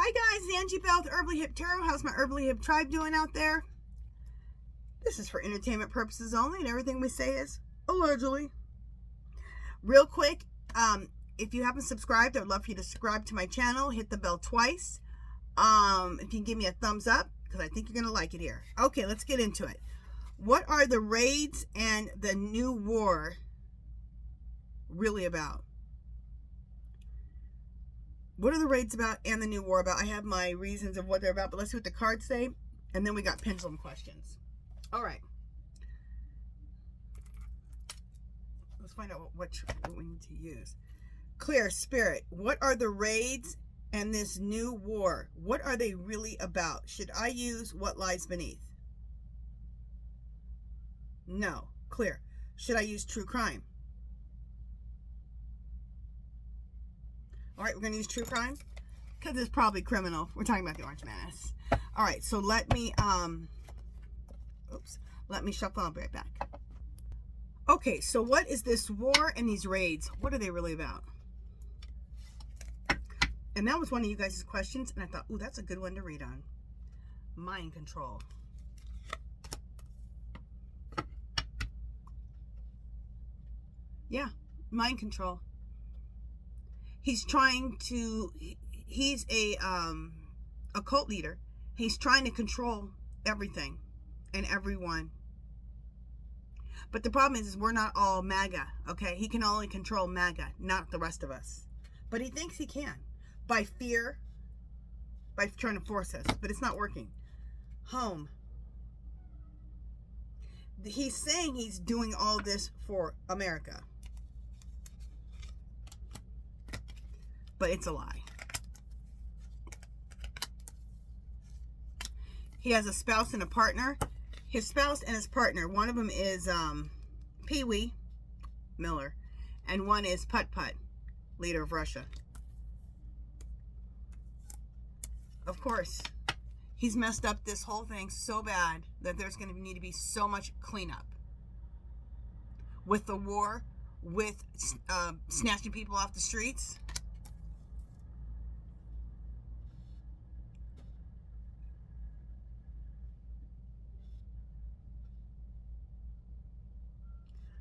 Hi guys, Angie Bell with HerballyHipTarot. How's my HerballyHip tribe doing out there? This is for entertainment purposes only, and everything we say is allegedly. Real quick, if you haven't subscribed, I would love for you to subscribe to my channel. Hit the bell twice. If you can give me a thumbs up, because I think you're going to like it here. Okay, let's get into it. What are the raids and the new war really about? What are the raids about and the new war about? I have my reasons of what they're about, but let's see what the cards say. And then we got pendulum questions. All right. Let's find out what we need to use. Clear Spirit. What are the raids and this new war? What are they really about? Should I use what lies beneath? No. Clear. Should I use true crime? All right, we're going to use true crime because it's probably criminal. We're talking about the Orange Menace. All right, so let me shuffle. I'll be right back. Okay, so what is this war and these raids? What are they really about? And that was one of you guys' questions, and I thought, ooh, that's a good one to read on. Mind control. Yeah, mind control. He's a cult leader. He's trying to control everything and everyone. But the problem is we're not all MAGA, okay? He can only control MAGA, not the rest of us. But he thinks he can. By fear, by trying to force us. But it's not working. Home. He's saying he's doing all this for America. But it's a lie. He has a spouse and a partner. His spouse and his partner, one of them is Pee-wee Miller, and one is Put-Put, leader of Russia. Of course, he's messed up this whole thing so bad that there's going to need to be so much cleanup. With the war, with snatching people off the streets.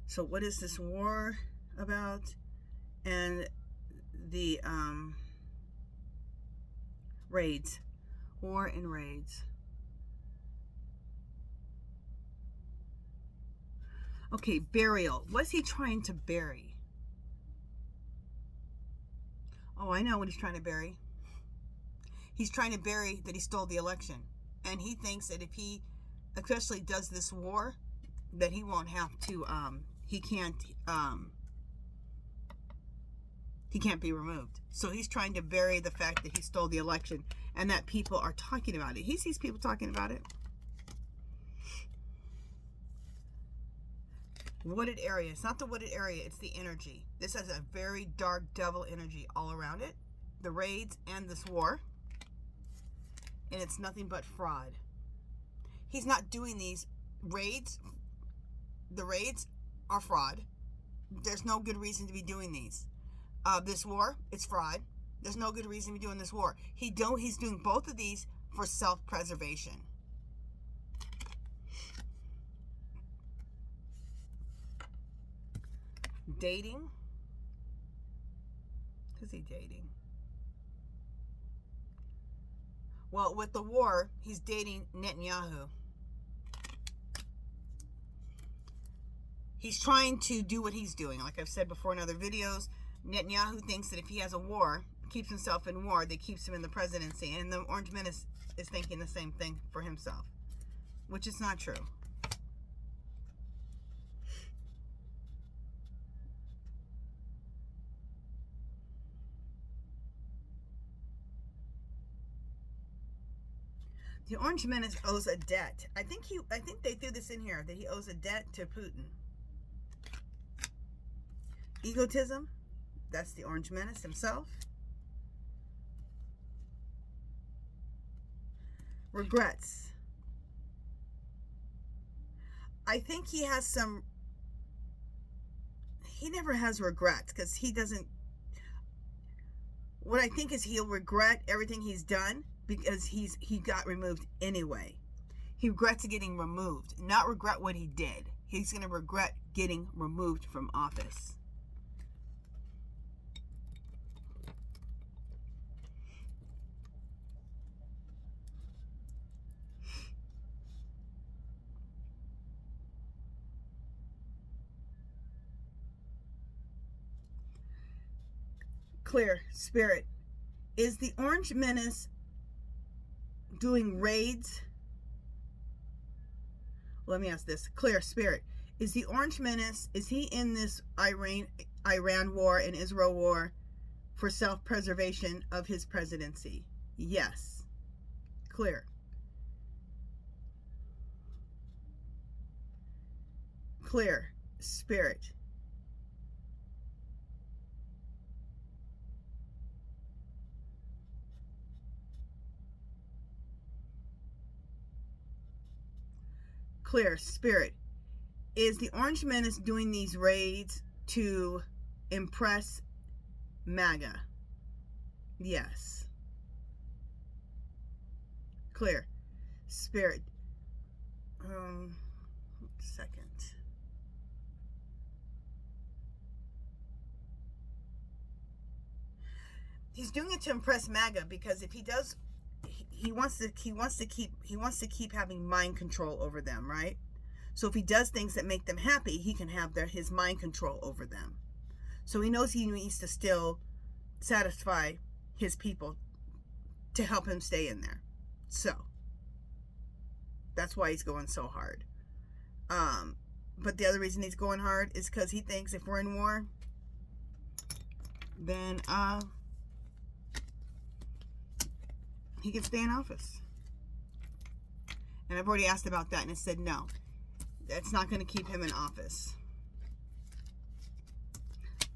So what is this war about? And the raids. War and raids. Okay, burial. What's he trying to bury? Oh, I know what he's trying to bury. He's trying to bury that he stole the election. And he thinks that if he especially does this war, that he won't have to he can't be removed. So he's trying to bury the fact that he stole the election and that people are talking about it. He sees people talking about it. Wooded area. It's not the wooded area, it's the energy. This has a very dark devil energy all around it. The raids and this war. And it's nothing but fraud. He's not doing these raids. The raids are fraud. There's no good reason to be doing these. This war, it's fraud. There's no good reason to be doing this war. He's doing both of these for self-preservation. Dating. Who's he dating? Well, with the war, he's dating Netanyahu. He's trying to do what he's doing. Like I've said before in other videos, Netanyahu thinks that if he has a war, keeps himself in war, that keeps him in the presidency. And the Orange Menace is thinking the same thing for himself, which is not true. The Orange Menace owes a debt. I think they threw this in here, that he owes a debt to Putin. Egotism, that's the Orange Menace himself. Regrets. I think he has some, he never has regrets because he doesn't, What I think is he'll regret everything he's done because he got removed anyway. He regrets getting removed, not regret what he did. He's going to regret getting removed from office. Clear, Spirit. Is the Orange Menace doing raids? Let me ask this. Clear, Spirit. Is the Orange Menace, is he in this Iran war and Israel war for self-preservation of his presidency? Yes. Clear. Clear, Spirit. Clear, Spirit. Is the Orange Menace doing these raids to impress MAGA? Yes. Clear, Spirit. Second. He's doing it to impress MAGA because if he does, he wants to keep having mind control over them, right? So if he does things that make them happy, he can have his mind control over them. So he knows he needs to still satisfy his people to help him stay in there. So that's why he's going so hard. But the other reason he's going hard is because he thinks if we're in war, then he can stay in office. And I've already asked about that, and it said no. That's not going to keep him in office.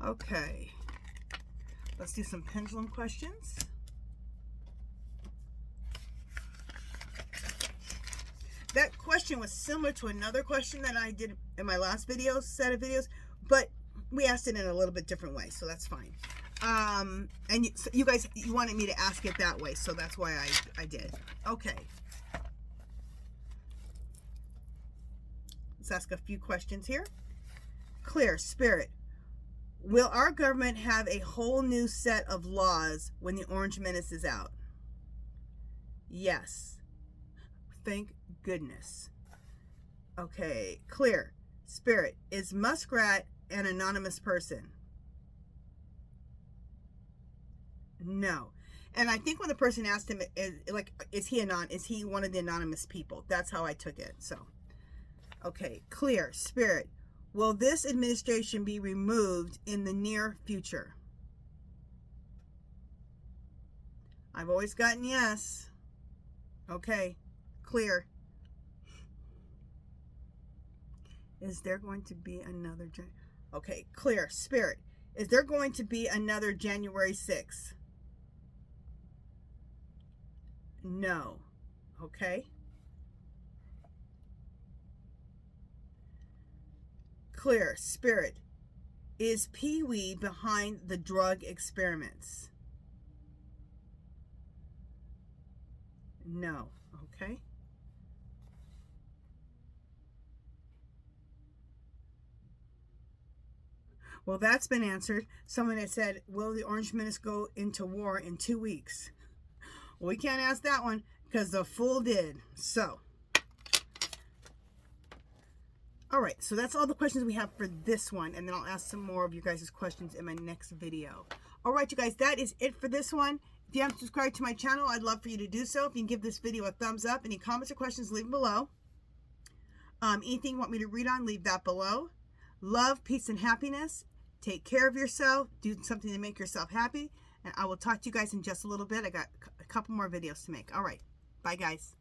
Okay. Let's do some pendulum questions. That question was similar to another question that I did in my last set of videos, but we asked it in a little bit different way, so that's fine. And you guys, you wanted me to ask it that way, so that's why I did. Okay. Let's ask a few questions here. Clear, Spirit. Will our government have a whole new set of laws when the Orange Menace is out? Yes. Thank goodness. Okay. Clear, Spirit. Is Muskrat an anonymous person? No. And I think when the person asked him, is he one of the anonymous people? That's how I took it. So, okay. Clear, Spirit. Will this administration be removed in the near future? I've always gotten yes. Okay. Clear. Is there going to be another... Okay. Clear, Spirit. Is there going to be another January 6th? No. Okay. Clear, Spirit. Is Pee-wee behind the drug experiments? No. Okay. Well, that's been answered. Someone had said, will the Orange Menace go into war in 2 weeks? Well, we can't ask that one because the Fool did. So, all right. So that's all the questions we have for this one. And then I'll ask some more of you guys' questions in my next video. All right, you guys, that is it for this one. If you haven't subscribed to my channel, I'd love for you to do so. If you can give this video a thumbs up. Any comments or questions, leave them below. Anything you want me to read on, leave that below. Love, peace, and happiness. Take care of yourself. Do something to make yourself happy. And I will talk to you guys in just a little bit. I got a couple more videos to make. All right. Bye, guys.